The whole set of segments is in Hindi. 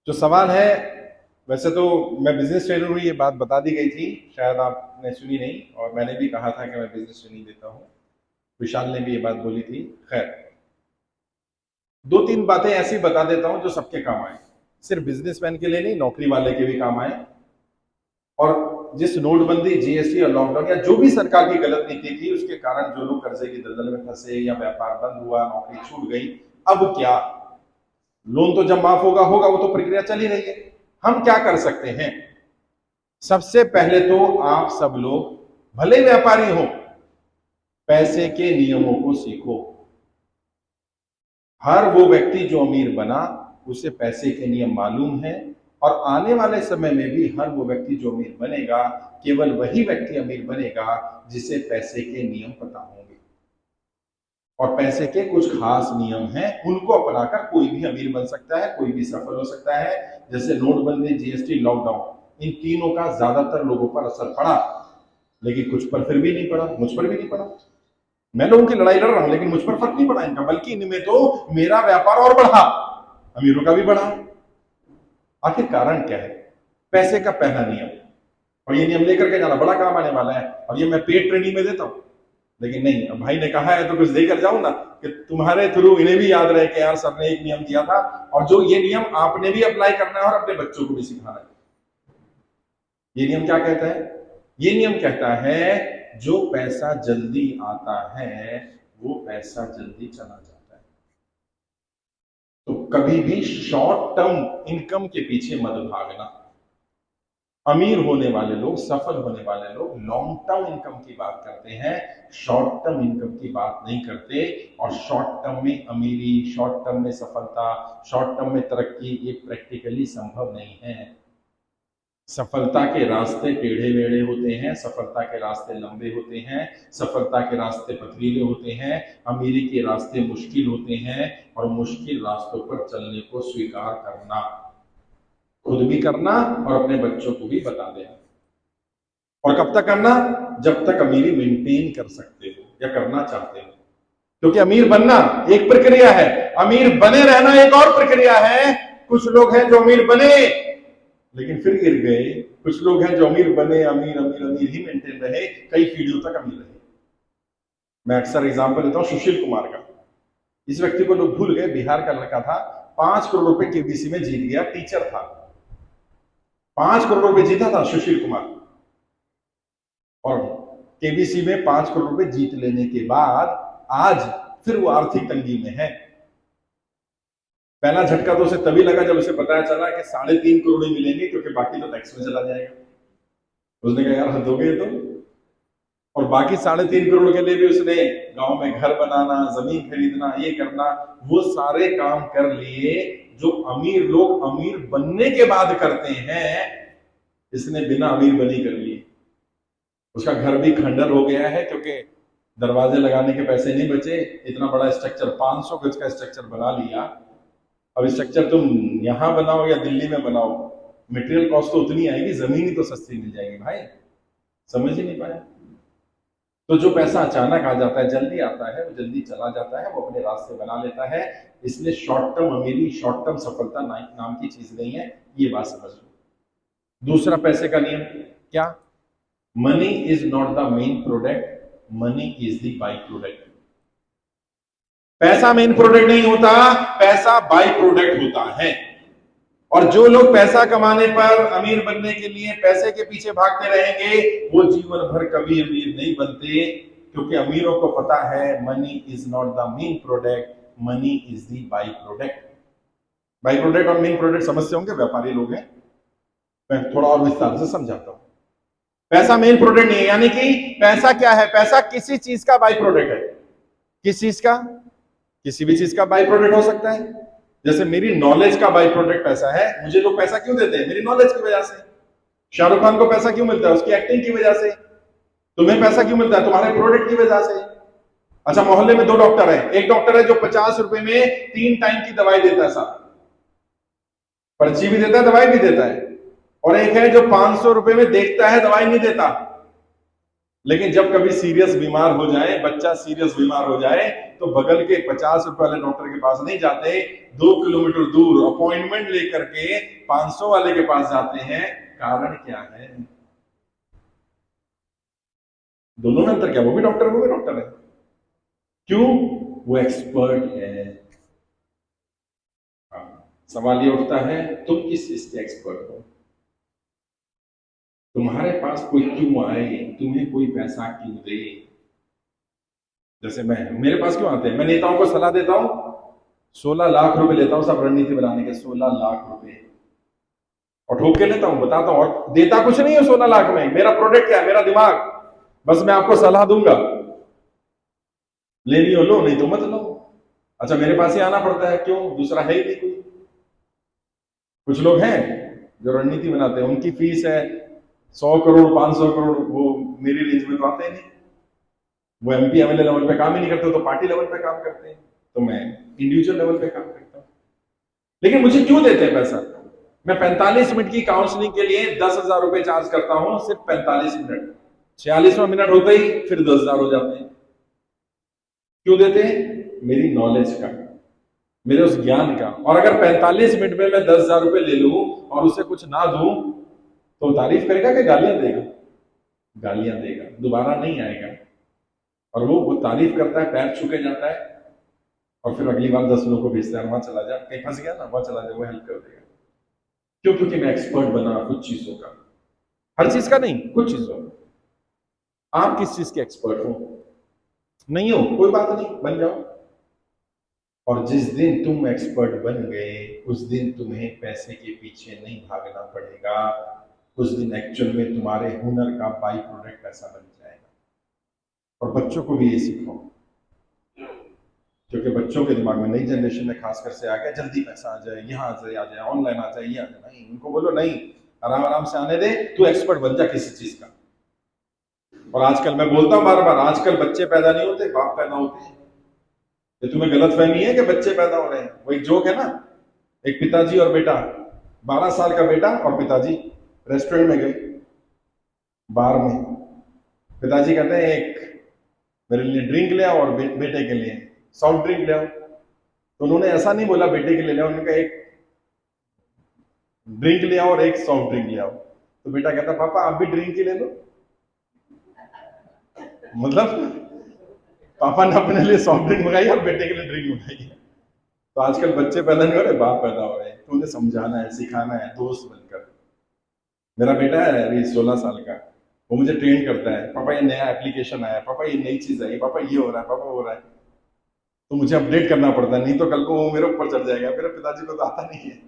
जो सवाल है, वैसे तो मैं बिजनेस ट्रेनर हूँ, ये बात बता दी गई थी, शायद आपने सुनी नहीं। और मैंने भी कहा था कि मैं बिजनेस ट्रेनिंग देता हूँ। विशाल ने भी ये बात बोली थी। खैर, दो तीन बातें ऐसी बता देता हूँ जो सबके काम आए, सिर्फ बिजनेसमैन के लिए नहीं, नौकरी वाले के भी काम आए। और जिस नोटबंदी, जीएसटी और लॉकडाउन या जो भी सरकार की गलत नीति थी, उसके कारण जो लोग कर्जे की दलदल में फंसे या व्यापार बंद हुआ, नौकरी छूट गई, अब क्या? लोन तो जब माफ होगा होगा, वो तो प्रक्रिया चल ही रही है। हम क्या कर सकते हैं? सबसे पहले तो आप सब लोग, भले व्यापारी हो, पैसे के नियमों को सीखो। हर वो व्यक्ति जो अमीर बना, उसे पैसे के नियम मालूम है। और आने वाले समय में भी हर वो व्यक्ति जो अमीर बनेगा, केवल वही व्यक्ति अमीर बनेगा जिसे पैसे के नियम पता होंगे। और पैसे के कुछ खास नियम हैं, उनको अपनाकर कोई भी अमीर बन सकता है, कोई भी सफल हो सकता है। जैसे नोटबंदी, जीएसटी, लॉकडाउन, इन तीनों का ज्यादातर लोगों पर असर पड़ा, लेकिन कुछ पर फिर भी नहीं पड़ा, मुझ पर भी नहीं पड़ा। मैं लोगों की लड़ाई लड़ रहा हूं, लेकिन मुझ पर फर्क नहीं पड़ा इनका, बल्कि इनमें तो मेरा व्यापार और बढ़ा, अमीरों का भी बढ़ा। आखिर कारण क्या है? पैसे का पहला नियम, और ये नियम लेकर के जाना बड़ा काम आने वाला है, और ये मैं पेड ट्रेनिंग में देता हूं। लेकिन नहीं, अब भाई ने कहा है तो कुछ देकर जाऊं ना, कि तुम्हारे थ्रू इन्हें भी याद रहे कि यार सर ने एक नियम दिया था, और जो ये नियम आपने भी अप्लाई करना है और अपने बच्चों को भी सिखाना है। ये नियम क्या कहता है? ये नियम कहता है, जो पैसा जल्दी आता है वो पैसा जल्दी चला जाता है। तो कभी भी शॉर्ट टर्म इनकम के पीछे मत भागना। अमीर होने वाले लोग, सफल होने वाले लोग लॉन्ग टर्म इनकम की बात करते हैं, शॉर्ट टर्म इनकम की बात नहीं करते। और शॉर्ट टर्म में अमीरी, शॉर्ट टर्म में सफलता, शॉर्ट टर्म में तरक्की, ये प्रैक्टिकली संभव नहीं है। सफलता के रास्ते टेढ़े मेढ़े होते हैं, सफलता के रास्ते लंबे होते हैं, सफलता के रास्ते पथरीले होते हैं, अमीरी के रास्ते मुश्किल होते हैं। और मुश्किल रास्तों पर चलने को स्वीकार करना, खुद भी करना और अपने बच्चों को भी बता देना। और कब तक करना? जब तक अमीरी मेंटेन कर सकते हो या करना चाहते हो। क्योंकि अमीर बनना एक प्रक्रिया है, अमीर बने रहना एक और प्रक्रिया है। कुछ लोग हैं जो अमीर बने लेकिन फिर गिर गए, कुछ लोग हैं जो अमीर बने, अमीर अमीर अमीर ही मेंटेन रहे, कई पीढ़ियों तक अमीर रहे। मैं अक्सर एग्जाम्पल देता हूं सुशील कुमार का। इस व्यक्ति को लोग भूल गए, बिहार का लड़का था, 5 करोड़ रुपए केबीसी में जीत गया, टीचर था, 5 करोड़ रुपए जीता था सुशील कुमार। और केबीसी में 5 करोड़ रुपए जीत लेने के बाद आज फिर वो आर्थिक तंगी में है। पहला झटका तो उसे तभी लगा जब उसे पता चला कि 3.5 करोड़ ही मिलेंगे, क्योंकि बाकी तो टैक्स में चला जाएगा। उसने कहा यार हद हो गई तो। और बाकी 3.5 करोड़ के लिए भी उसने गांव में घर बनाना, जमीन खरीदना, ये करना, वो सारे काम कर लिए जो अमीर लोग अमीर बनने के बाद करते हैं। इसने बिना अमीर बनी कर लिए। उसका घर भी खंडर हो गया है, क्योंकि दरवाजे लगाने के पैसे नहीं बचे। इतना बड़ा स्ट्रक्चर, 500 गज का स्ट्रक्चर बना लिया। अब स्ट्रक्चर तुम यहां बनाओ या दिल्ली में बनाओ, मटेरियल कॉस्ट तो उतनी आएगी, जमीन ही तो सस्ती मिल जाएगी भाई। समझ ही नहीं पाए। तो जो पैसा अचानक आ जाता है, जल्दी आता है, वो जल्दी चला जाता है, वो अपने रास्ते बना लेता है। इसलिए शॉर्ट टर्म अमीरी, शॉर्ट टर्म सफलता नाम की चीज नहीं है, ये बात समझ लो। दूसरा पैसे का नियम क्या? Money is not the main product, money is the by product. पैसा मेन प्रोडक्ट नहीं होता, पैसा बाई प्रोडक्ट होता है। और जो लोग पैसा कमाने पर, अमीर बनने के लिए पैसे के पीछे भागते रहेंगे, वो जीवन भर कभी अमीर नहीं बनते। क्योंकि अमीरों को पता है, money is not the main product, money is the by product. By product और मेन प्रोडक्ट समझते होंगे, व्यापारी लोग हैं, मैं थोड़ा और विस्तार से समझाता हूं। पैसा मेन प्रोडक्ट नहीं है, यानी कि पैसा क्या है? पैसा किसी चीज का बाई प्रोडक्ट है। किस चीज का? किसी भी चीज का बाई प्रोडक्ट हो सकता है। जैसे मेरी नॉलेज का बाई प्रोडक्ट पैसा है। मुझे लोग पैसा क्यों देते हैं? मेरी नॉलेज की वजह से। शाहरुख खान को पैसा क्यों मिलता है? उसकी एक्टिंग की वजह से। तुम्हें पैसा क्यों मिलता है? तुम्हारे प्रोडक्ट की वजह से। अच्छा, मोहल्ले में 2 डॉक्टर है, एक डॉक्टर है जो 50 रुपए में 3 टाइम की दवाई देता है साहब, पर्ची भी देता है, दवाई भी देता है। और एक है जो 500 रुपए में देखता है, दवाई नहीं देता। लेकिन जब कभी सीरियस बीमार हो जाए, बच्चा सीरियस बीमार हो जाए, तो बगल के 50 रुपए वाले डॉक्टर के पास नहीं जाते, 2 किलोमीटर दूर अपॉइंटमेंट लेकर के 500 वाले के पास जाते हैं। कारण क्या है? दोनों में अंतर क्या? वो भी डॉक्टर, वो भी डॉक्टर है। क्यों? वो एक्सपर्ट है। हाँ, सवाल ये उठता है, तुम किस चीज के एक्सपर्ट हो? तुम्हारे पास कोई क्यों आए? तुम्हें कोई पैसा क्यों दे? जैसे मेरे पास क्यों आते हैं? मैं नेताओं को सलाह देता हूं, 16 लाख रुपए लेता हूं सब रणनीति बनाने के, 16 लाख रुपए, और ठोक के लेता हूं, बताता हूं, और देता कुछ नहीं है 16 लाख में। मेरा प्रोडक्ट क्या है? मेरा दिमाग। बस मैं आपको सलाह दूंगा, लेनी हो लो, नहीं तो मत लो। अच्छा, मेरे पास ही आना पड़ता है, क्यों? दूसरा है ही नहीं कोई। कुछ लोग हैं जो रणनीति बनाते हैं, उनकी फीस है 100 करोड़, 500 करोड़, वो मेरी रेंज में तो आते ही नहीं। वो MP MLA लेवल पे काम ही नहीं करते, तो पार्टी लेवल पे काम करते हैं। तो मैं इंडिविजुअल लेवल पे काम करता हूँ। लेकिन मुझे क्यों देते हैं पैसा? मैं 45 मिनट की काउंसलिंग के लिए 10,000 रुपए चार्ज करता हूं, सिर्फ 45 मिनट। 46वां मिनट होते ही फिर 10,000 हो जाते हैं। क्यों देते हैं? मेरी नॉलेज का, मेरे उस ज्ञान का। और अगर 45 मिनट में मैं 10,000 रुपए ले लूं और उसे कुछ ना दूं, तो तारीफ करेगा कि गालियां देगा? गालियां देगा, दोबारा नहीं आएगा। और वो तारीफ करता है, पैर छू के जाता है, और फिर अगली बार 10 लोगों को भेजता है, वहां चला जा, कहीं फंस गया ना, वहां चला जा, वो हेल्प कर देगा। क्यों? क्योंकि मैं एक्सपर्ट बना कुछ चीजों का, हर चीज का नहीं, कुछ चीजों का। आप किस चीज के एक्सपर्ट हो? नहीं हो, कोई बात नहीं, बन जाओ। और जिस दिन तुम एक्सपर्ट बन गए, उस दिन तुम्हें पैसे के पीछे नहीं भागना पड़ेगा। उस दिन एक्चुअल में तुम्हारे हुनर का बाई प्रोडक्ट पैसा बन जाएगा। और बच्चों को भी ये सिखाओ, क्योंकि बच्चों के दिमाग में, नई जनरेशन में खासकर से आ गया, जल्दी पैसा आ जाए, यहाँ आ जाए, ऑनलाइन आ जाए, ये आ जाए। नहीं, उनको बोलो नहीं, आराम आराम से आने दे, तू एक्सपर्ट बन जा किसी चीज का। और आजकल मैं बोलता हूँ बार बार, आजकल बच्चे पैदा नहीं होते, बाप पैदा होते हैं। ये तुम्हें गलत फहमी है कि बच्चे पैदा हो रहे हैं। वो एक जोक है ना, एक पिताजी और बेटा, 12 साल का बेटा और पिताजी रेस्टोरेंट में गए, बार में। पिताजी कहते हैं एक मेरे लिए ड्रिंक ले आओ और बेटे के लिए सॉफ्ट ड्रिंक ले आओ। तो उन्होंने ऐसा नहीं बोला बेटे के लिए ले आओ, उन्होंने कहा एक ड्रिंक ले आओ और एक सॉफ्ट ड्रिंक ले आओ। तो बेटा कहता पापा आप भी ड्रिंक ही ले लो। मतलब पापा ने अपने लिए सॉफ्ट ड्रिंक मंगाई और बेटे के लिए ड्रिंक मंगाई है। तो आजकल बच्चे पैदा नहीं हो रहे, बाप पैदा हो रहे हैं। तो उन्हें समझाना है, सिखाना है, दोस्त बनकर। मेरा बेटा है अभी 16 साल का, वो मुझे ट्रेन करता है, पापा ये नया एप्लीकेशन आया, पापा ये नई चीज आई, पापा ये हो रहा है, पापा वो हो रहा है। तो मुझे अपडेट करना पड़ता है, नहीं तो कल को वो मेरे ऊपर चढ़ जाएगा। मेरे पिताजी को तो आता नहीं है,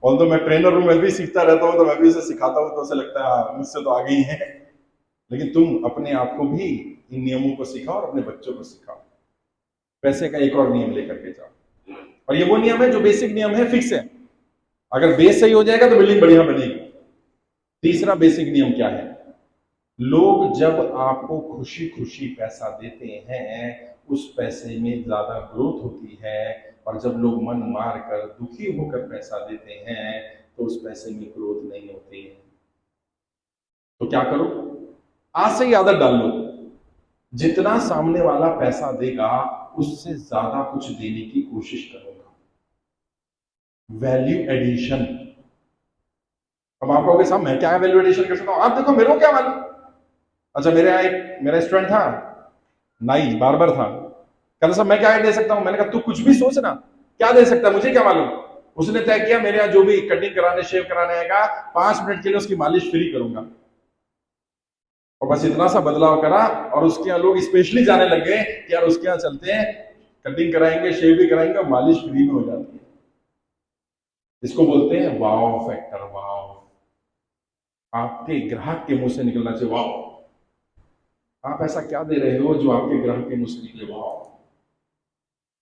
और तो मैं ट्रेनर हूँ, मैं भी सीखता रहता हूँ, तो मैं भी उसे सिखाता हूँ, तो उसे लगता है हाँ मुझसे तो आगे ही है। लेकिन तुम अपने आप को भी इन नियमों को सिखाओ और अपने बच्चों को सिखाओ। पैसे का एक और नियम लेकर के जाओ, और ये वो नियम है जो बेसिक नियम है, फिक्स है। अगर बेस सही हो जाएगा तो बिल्डिंग बढ़िया बनेगी। तीसरा बेसिक नियम क्या है? लोग जब आपको खुशी खुशी पैसा देते हैं, उस पैसे में ज्यादा ग्रोथ होती है। और जब लोग मन मार कर, दुखी होकर पैसा देते हैं, तो उस पैसे में ग्रोथ नहीं होती है। तो क्या करो? आज से ही आदत डाल लो, जितना सामने वाला पैसा देगा उससे ज्यादा कुछ देने की कोशिश करूंगा। Value addition. अब आप कहोगे साहब मैं क्या वैल्यू एडिशन कर सकता हूं? आप देखो, मेरे को क्या मालूम। अच्छा, मेरे यहाँ एक मेरा स्टूडेंट था, नाई बार्बर था, कहता साहब मैं क्या दे सकता हूं? मैंने कहा तू कुछ भी सोच ना, क्या दे सकता है, मुझे क्या मालूम। उसने तय किया मेरे यहाँ जो भी कटिंग कराने, शेव कराने आएगा, 5 मिनट के लिए उसकी मालिश फ्री करूंगा। और बस इतना सा बदलाव करा, और उसके यहाँ लोग स्पेशली जाने लग गए कि यार उसके यहाँ चलते हैं, कटिंग कराएंगे, शेव भी कराएंगे, और मालिश फ्री में हो जाती है। इसको बोलते हैं वाव फैक्टर। वाव, आपके ग्राहक के मुंह से निकलना चाहिए वाव। आप ऐसा क्या दे रहे हो जो आपके ग्राहक के मुंह से निकले वाव?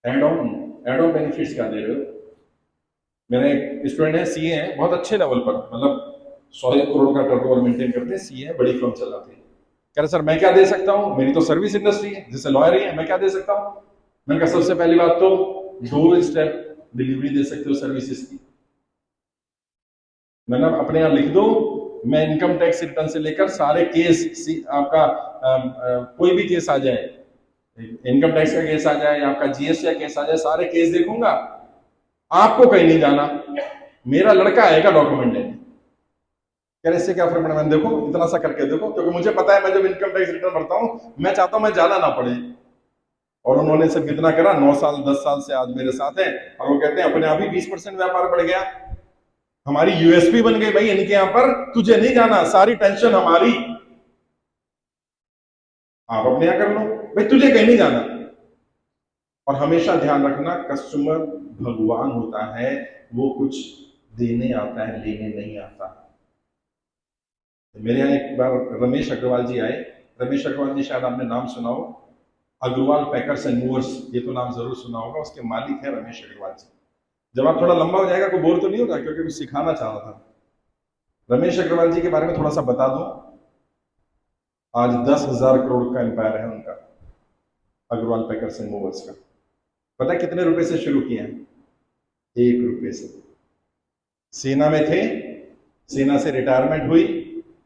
एड ऑन बेनिफिट्स क्या दे रहे हो? मेरा एक स्टूडेंट है, सीए है, बहुत अच्छे लेवल पर, मतलब 100 करोड़ का टर्नओवर मेंटेन करते हैं, सीए है, बड़ी फर्म चलाते हैं। कह रहे सर मैं क्या दे सकता हूँ, मेरी तो सर्विस इंडस्ट्री है, जैसे लॉयर ही है, मैं क्या दे सकता हूँ? मैंने कहा सबसे पहली बात तो 2 स्टेप डिलीवरी दे सकते हो सर्विसेज की। मैंने अपने यहाँ लिख दो मैं इनकम टैक्स रिटर्न से लेकर सारे केस आपका कोई भी केस आ जाए, इनकम टैक्स का केस आ जाए या आपका जीएसटी का केस आ जाए, सारे केस देखूंगा। आपको कहीं नहीं जाना, मेरा लड़का आएगा डॉक्यूमेंट लेने। कह रहे इससे क्या फर्क पड़ा? मैंने देखो इतना सा करके देखो, क्योंकि मुझे पता है मैं जब इनकम टैक्स रिटर्न भरता हूं मैं चाहता हूं मैं जाना ना पड़े। और उन्होंने सब कितना करा, 9 साल 10 साल से आज मेरे साथ है, और वो कहते हैं अपने आप ही 20% व्यापार बढ़ गया। हमारी यूएसपी बन गई भाई इनके यहां पर, तुझे नहीं जाना, सारी टेंशन हमारी, आप अपने यहां कर लो भाई, तुझे कहीं नहीं जाना। और हमेशा ध्यान रखना, कस्टमर भगवान होता है, वो कुछ देने आता है, लेने नहीं आता। मेरे यहाँ एक बार रमेश अग्रवाल जी आए। रमेश अग्रवाल जी शायद आपने नाम सुना हो, अग्रवाल पैकर्स एंड मूवर्स, ये तो नाम जरूर सुना होगा, उसके मालिक है रमेश अग्रवाल जी। जब आप थोड़ा लंबा हो जाएगा कोई बोर तो नहीं होगा, क्योंकि कुछ सिखाना चाह रहा था। रमेश अग्रवाल जी के बारे में थोड़ा सा बता दूं, आज 10,000 करोड़ का एम्पायर है उनका, अग्रवाल पैकर्स एंड मूवर्स का। पता है कितने रुपए से शुरू किया है? 1 रुपए से। सेना में थे, सेना से रिटायरमेंट हुई,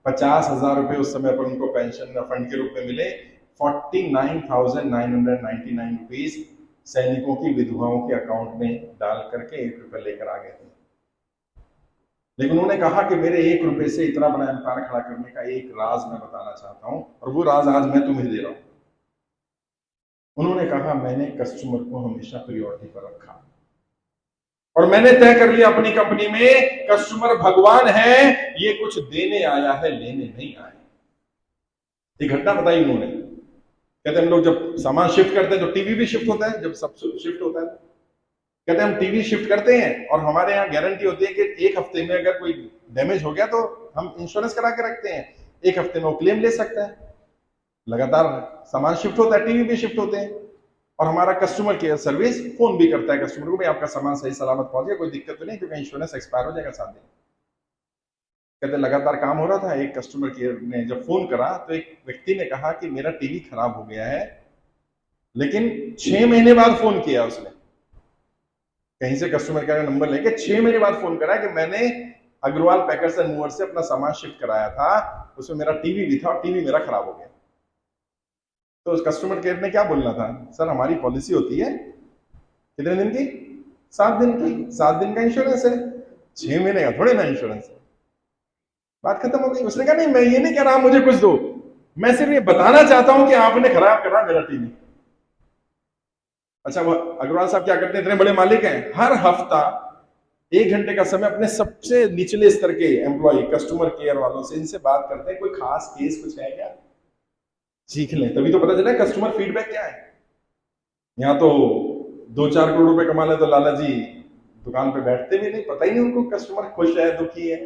50,000 रुपए उस समय पर उनको पेंशन फंड के रूप में मिले। 49,999 रुपीज सैनिकों की विधवाओं के अकाउंट में डाल करके 1 रुपए लेकर आ गए थे। लेकिन उन्होंने कहा कि मेरे 1 रुपए से इतना बड़ा एम्पायर खड़ा करने का एक राज मैं बताना चाहता हूं, और वो राज आज मैं तुम्हें दे रहा हूं। उन्होंने कहा मैंने कस्टमर को हमेशा प्रायोरिटी पर रखा, और मैंने तय कर लिया अपनी कंपनी में कस्टमर भगवान है, ये कुछ देने आया है, लेने नहीं आया। एक घटना बताई उन्होंने, कहते हम लोग जब सामान शिफ्ट करते हैं तो टीवी भी शिफ्ट होता है, जब सब शिफ्ट होता है कहते हम टीवी शिफ्ट करते हैं, और हमारे यहाँ गारंटी होती है कि 1 हफ्ते में अगर कोई डैमेज हो गया तो हम इंश्योरेंस करा के रखते हैं, 1 हफ्ते में वो क्लेम ले सकता है। लगातार सामान शिफ्ट होता है, टीवी भी शिफ्ट होते हैं, और हमारा कस्टमर केयर सर्विस फोन भी करता है कस्टमर को, भाई आपका सामान सही सलामत पहुंच गया, कोई दिक्कत तो नहीं, क्योंकि इंश्योरेंस एक्सपायर हो जाएगा 7 दिन। कहते लगातार काम हो रहा था, एक कस्टमर केयर ने जब फोन करा तो एक व्यक्ति ने कहा कि मेरा टीवी खराब हो गया है, लेकिन 6 महीने बाद फोन किया उसने, कहीं से कस्टमर केयर का नंबर लेके 6 महीने बाद फोन करा कि मैंने अग्रवाल पैकर्स एंड मूवर्स से अपना सामान शिफ्ट कराया था, उसमें मेरा टीवी भी था और टीवी मेरा खराब हो गया। तो उस कस्टमर केयर ने क्या बोलना था, सर हमारी पॉलिसी होती है कितने दिन की, 7 दिन की, 7 दिन का इंश्योरेंस है, 6 महीने का थोड़े ना इंश्योरेंस है। बात खत्म हो गई। उसने कहा नहीं मैं ये नहीं कह रहा मुझे कुछ दो, मैं सिर्फ ये बताना चाहता हूं कि आपने खराब करा मेरा टीवी। अच्छा, वो अग्रवाल साहब क्या करते हैं, इतने बड़े मालिक हैं, हर हफ्ता 1 घंटे का समय अपने सबसे निचले स्तर के एम्प्लॉय कस्टमर केयर वालों से इनसे बात करते हैं, कोई खास केस कुछ है क्या, सीख लें, तभी तो पता चला कस्टमर फीडबैक क्या है। यहाँ तो 2-4 करोड़ रुपए कमा ले तो लाला जी दुकान पे बैठते भी नहीं, पता ही नहीं उनको कस्टमर खुश है दुखी है,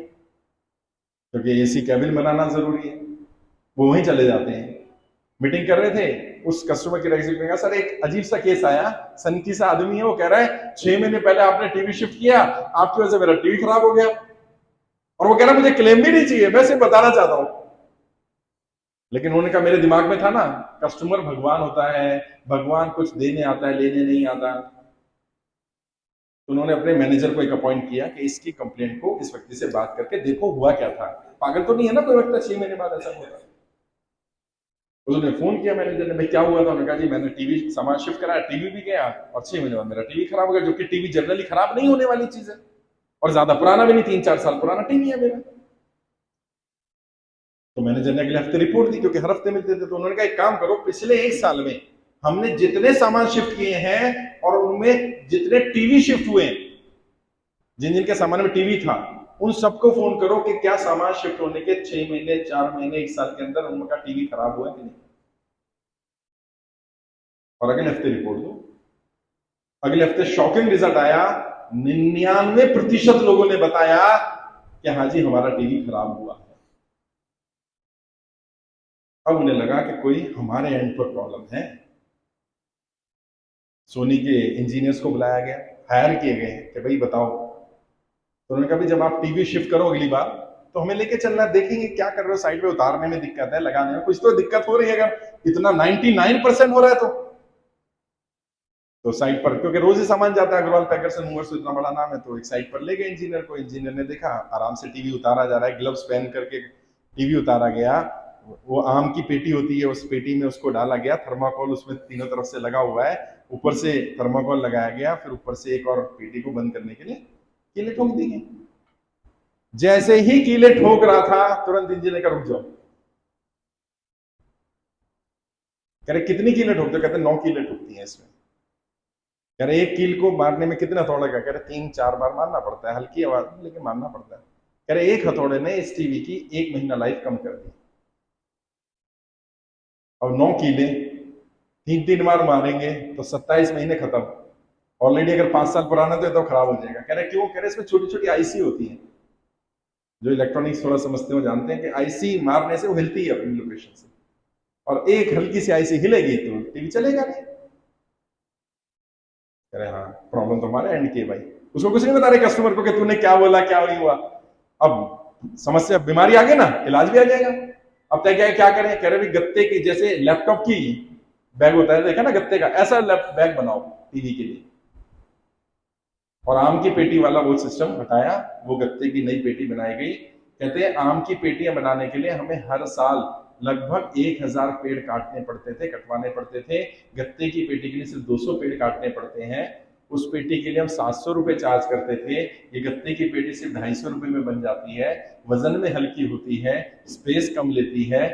क्योंकि एसी कैबिन बनाना जरूरी है, वो वहीं चले जाते हैं। मीटिंग कर रहे थे, उस कस्टमर केयर एग्जीक्यूटिव ने कहा सर एक अजीब सा केस आया, सनकी सा आदमी है, वो कह रहा है 6 महीने पहले आपने टीवी शिफ्ट किया, आपकी वजह से मेरा टीवी खराब हो गया, और वो कह रहा मुझे क्लेम भी नहीं चाहिए, मैं सिर्फ बताना चाहता हूं। लेकिन उन्होंने कहा मेरे दिमाग में था ना, कस्टमर भगवान होता है, भगवान कुछ देने आता है, लेने नहीं आता। तो उन्होंने अपने मैनेजर को एक अपॉइंट किया कि इसकी कंप्लेंट को इस व्यक्ति से बात करके देखो हुआ क्या था, पागल तो नहीं है ना कोई व्यक्ति 6 महीने बाद ऐसा होता। उसने फोन किया मैनेजर ने, भाई क्या हुआ था? उन्होंने कहा जी मैंने टीवी सामान शिफ्ट कराया, टीवी भी गया, और 6 महीने बाद मेरा टीवी खराब हो गया, जो कि टीवी जनरली खराब नहीं होने वाली चीज है, और ज्यादा पुराना भी नहीं, 3-4 साल पुराना टीवी है मेरा। तो मैनेजर ने अगले हफ्ते रिपोर्ट दी, क्योंकि हर हफ्ते मिलते थे। तो उन्होंने कहा एक काम करो, पिछले 1 साल में हमने जितने सामान शिफ्ट किए हैं और उनमें जितने टीवी शिफ्ट हुए, जिन जिनके सामान में टीवी था, उन सबको फोन करो कि क्या सामान शिफ्ट होने के 6 महीने 4 महीने 1 साल के अंदर उनका टीवी खराब हुआ कि नहीं, और अगले हफ्ते रिपोर्ट दो। अगले हफ्ते शॉकिंग रिजल्ट आया, 99% लोगों ने बताया कि हाँ जी हमारा टीवी खराब हुआ है। अब उन्हें लगा कि कोई हमारे एंड पर प्रॉब्लम है। सोनी के इंजीनियर्स को बुलाया गया, हायर किए गए कि भाई बताओ। तो उन्होंने कहा भाई जब आप टीवी शिफ्ट करो अगली बार तो हमें लेके चलना, देखेंगे क्या कर रहे हो, साइड पे उतारने में दिक्कत है, लगाने में कुछ तो दिक्कत हो रही है, अगर इतना 99% हो रहा है तो तो साइट पर, क्योंकि रोज ही सामान जाता है अग्रवाल पैकर्स एंड मूवर्स, इतना बड़ा नाम है, तो एक साइट पर ले गए इंजीनियर को। इंजीनियर ने देखा आराम से टीवी उतारा जा रहा है, ग्लव्स पहन करके टीवी उतारा गया। वो आम की पेटी होती है, उस पेटी में उसको डाला गया, थर्माकोल उसमें तीनों तरफ से लगा हुआ है, ऊपर से थर्माकोल लगाया गया, फिर ऊपर से एक और पेटी को बंद करने के लिए कीले ठोक दी गई। जैसे ही कीले ठोक रहा था तुरंत इंजीनियर का रुक जाओ, कह रहे कितनी कीले ठोकते? कहते 9 कीले ठोकती हैं इसमें। कह रहे एक कील को मारने में कितना हथौड़े का? कह रहे 3-4 बार मारना पड़ता है, हल्की आवाज में लेकिन मारना पड़ता है। कह रहे एक हथौड़े ने इस टीवी की 1 महीना लाइफ कम कर दी। और 9 कीले 3-3 बार मारेंगे तो 27 महीने खत्म। ऑलरेडी अगर 5 साल पुराना तो खराब हो जाएगा। कह रहे क्यों? कह रहे इसमें छोटी छोटी आईसी होती है, जो इलेक्ट्रॉनिक्स थोड़ा समझते हो जानते हैं कि आईसी मारने से वो हिलती है अपनी लोकेशन से, और एक हल्की सी आईसी हिलेगी तो टीवी चलेगा नहीं। कह रहे हाँ, प्रॉब्लम तो हमारे एंड की है भाई। उसको कुछ नहीं बता रहे कस्टमर को कि तूने क्या बोला क्या नहीं हुआ। अब समस्या बीमारी आ गई ना, इलाज भी आ जाएगा। अब तय क्या करें? कह रहे भी गत्ते की, जैसे लैपटॉप की बैग होता है देखा ना गत्ते का, ऐसा बैग बनाओ टीवी के लिए। और आम की पेटी वाला वो सिस्टम हटाया, वो गत्ते की नई पेटी बनाई गई। कहते हैं आम की पेटियां बनाने के लिए हमें हर साल लगभग 1000 पेड़ काटने पड़ते थे, कटवाने पड़ते थे। गत्ते की पेटी के लिए सिर्फ 200 पेड़ काटने पड़ते हैं। उस पेटी के लिए हम 700 रुपए चार्ज करते थे। ये गत्ते की पेटी सिर्फ 250 रुपए में बन जाती है, वजन में हल्की होती है, स्पेस कम लेती है,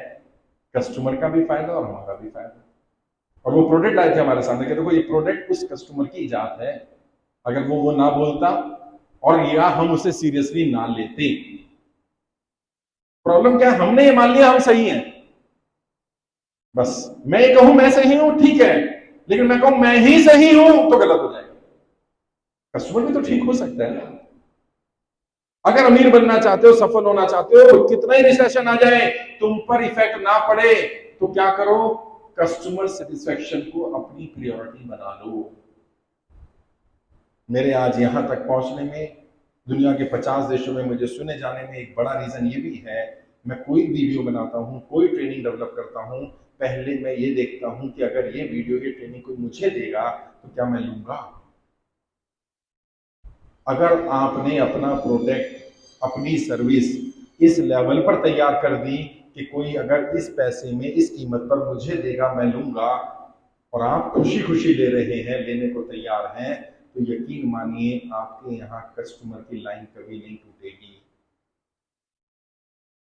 कस्टमर का भी फायदा और हमारा भी फायदा। और वो प्रोडक्ट आए थे हमारे सामने कि देखो ये प्रोडक्ट उस कस्टमर की इजाद है। अगर वो ना बोलता और या हम उसे सीरियसली ना लेते, प्रॉब्लम क्या है? हमने ये मान लिया हम सही हैं। बस मैं ये कहूं मैं सही हूं ठीक है, लेकिन मैं कहूं मैं ही सही हूं तो गलत हो जाएगा। कस्टमर भी तो ठीक हो सकता है ना। अगर अमीर बनना चाहते हो, सफल होना चाहते हो, कितना ही रिसेशन आ जाए तुम पर इफेक्ट ना पड़े, तो क्या करो? कस्टमर सेटिस्फेक्शन को अपनी प्रायोरिटी बना लो। मेरे आज यहां तक पहुंचने में, दुनिया के 50 देशों में मुझे सुने जाने में एक बड़ा रीजन ये भी है, मैं कोई वीडियो बनाता हूं, कोई ट्रेनिंग डेवलप करता हूं, पहले मैं ये देखता हूं कि अगर ये वीडियो, ये ट्रेनिंग कोई मुझे देगा तो क्या मैं लूंगा। अगर आपने अपना प्रोडक्ट, अपनी सर्विस इस लेवल पर तैयार कर दी कि कोई अगर इस पैसे में, इस कीमत पर मुझे देगा मैं लूंगा, और आप खुशी खुशी ले रहे हैं, लेने को तैयार हैं, तो यकीन मानिए आपके यहाँ कस्टमर की लाइन कभी नहीं टूटेगी।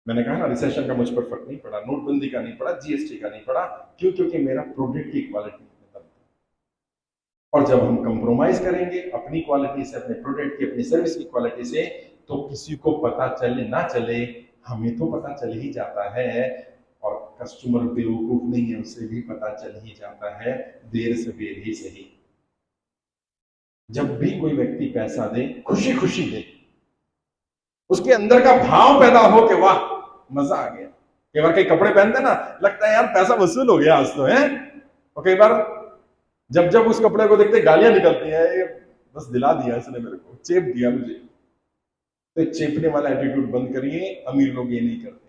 मैंने कहा ना रिसेशन का मुझ पर फर्क नहीं पड़ा, नोटबंदी का नहीं पड़ा, जीएसटी का नहीं पड़ा। क्यों? क्योंकि मेरा प्रोडक्ट की क्वालिटी में दम था। और जब हम कंप्रोमाइज करेंगे अपनी क्वालिटी से, अपने प्रोडक्ट की, अपनी सर्विस की क्वालिटी से, तो किसी को पता चले ना चले, हमें तो पता चल ही जाता है। और कस्टमर बेवकूफ नहीं है, उसे भी पता चल ही जाता है, देर से देर ही सही। जब भी कोई व्यक्ति पैसा दे, खुशी खुशी दे, उसके अंदर का भाव पैदा हो कि वाह मजा आ गया। कई बार कई कपड़े पहनते ना, लगता है यार पैसा वसूल हो गया आज तो है। और कई बार जब जब उस कपड़े को देखते गालियां निकलती है, बस दिला दिया इसने मेरे को, चेप दिया मुझे। तो चेपने वाला एटीट्यूड बंद करिए, अमीर लोग ये नहीं करते।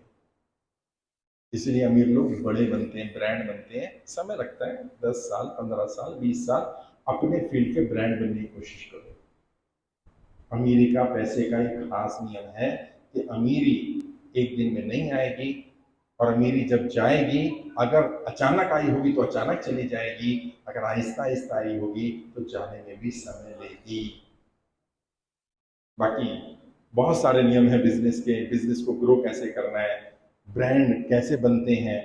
इसलिए अमीर लोग बड़े बनते हैं, ब्रांड बनते हैं, समय लगता है, 10 साल, 15 साल, 20 साल। अपने फील्ड के ब्रांड बनने की कोशिश करो। अमीरी का, पैसे का एक खास नियम है कि अमीरी एक दिन में नहीं आएगी, और अमीरी जब जाएगी, अगर अचानक आई होगी तो अचानक चली जाएगी, अगर आहिस्ता आहिस्ता आई होगी तो जाने में भी समय लेगी। बाकी बहुत सारे नियम हैं बिजनेस के, बिजनेस को ग्रो कैसे करना है, ब्रांड कैसे बनते हैं,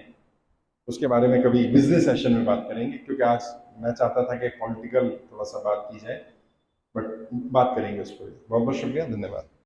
उसके बारे में कभी बिजनेस सेशन में बात करेंगे। क्योंकि आज मैं चाहता था कि पॉलिटिकल थोड़ा सा बात की जाए, बट बात करेंगे उस पर। बहुत बहुत शुक्रिया, धन्यवाद।